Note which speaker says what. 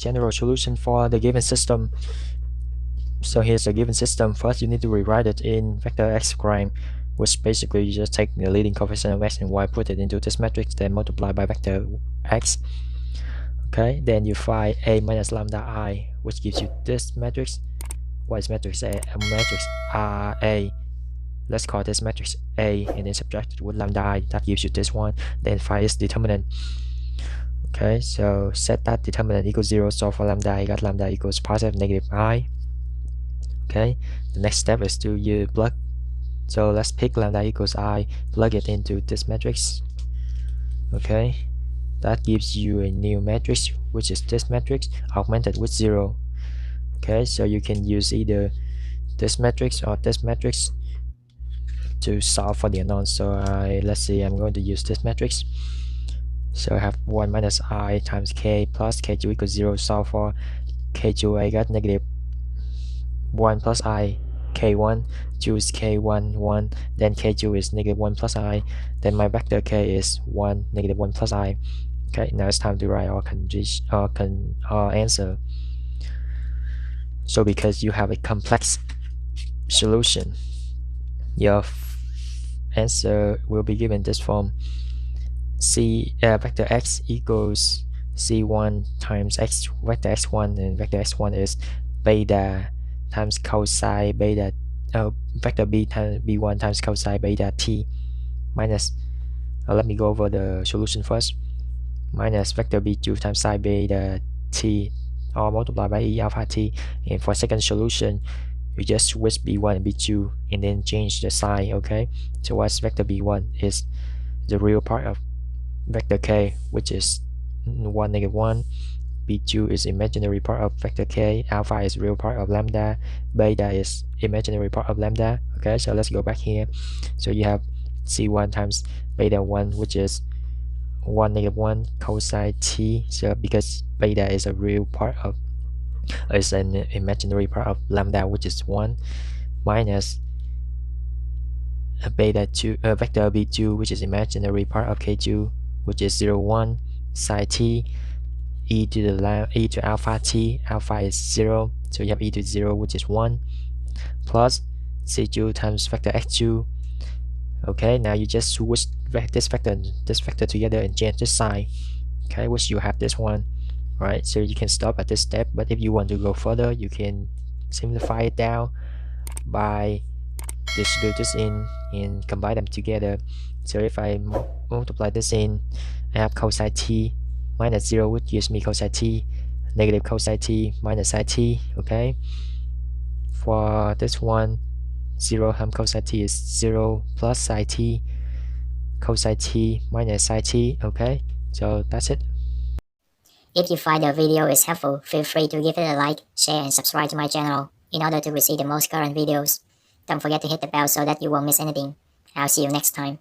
Speaker 1: general solution for the given system. So here's the given system. First, you need to rewrite it in vector x prime, which basically you just take the leading coefficient of x and y, put it into this matrix, then multiply by vector x. Okay, then you find a minus lambda I, which gives you this matrix. What is matrix A? A matrix A. Let's call this matrix A, and then subtract it with lambda I. That gives you this one. Then find its determinant. Okay, so set that determinant equals 0. So for lambda I, got lambda equals positive negative I. Okay, the next step is to you plug. So let's pick lambda equals I, plug it into this matrix. Okay, that gives you a new matrix, which is this matrix augmented with 0. Okay, so you can use either this matrix or this matrix to solve for the unknown. So let's see, I'm going to use this matrix. So I have 1 minus I times k plus k2 equals 0. Solve for k2, I got negative 1 plus I, k1, choose k1, 1, then k2 is negative 1 plus I, then my vector k is 1, negative 1 plus I. Okay, now it's time to write our answer. So because you have a complex solution, your answer will be given this form: vector x equals c1 times x vector x1, and vector x1 is beta times cosine beta vector b times b1 times cosine beta t minus let me go over the solution first, minus vector b2 times sine beta t, or multiply by e alpha t. And for second solution, you just switch b1 and b2 and then change the sign. Okay, so what's vector b1 is the real part of vector k, which is 1, negative 1. b2 is imaginary part of vector k, alpha is real part of lambda, beta is imaginary part of lambda. Okay, so let's go back here. So you have c1 times beta 1, which is 1, negative 1 cosine t. So because beta is a real part of, is an imaginary part of lambda, which is 1, minus beta 2 vector b2, which is imaginary part of k2, which is 0, 1 sine t, e to alpha t, alpha is 0, so you have e to 0, which is 1, plus c2 times vector x2. Okay, now you just switch this vector together and change the sign. Okay, which you have this one, right? So you can stop at this step, but if you want to go further, you can simplify it down by distribute this in and combine them together. So if I multiply this in, I have cosine t minus 0, which gives me cosine t, negative cosine t minus sine t. Okay, for this one, 0 times cosine t is 0 plus sine t, cosine t minus sine t. Okay, so that's it.
Speaker 2: If you find the video is helpful, feel free to give it a like, share, and subscribe to my channel in order to receive the most current videos. Don't forget to hit the bell so that you won't miss anything. I'll see you next time.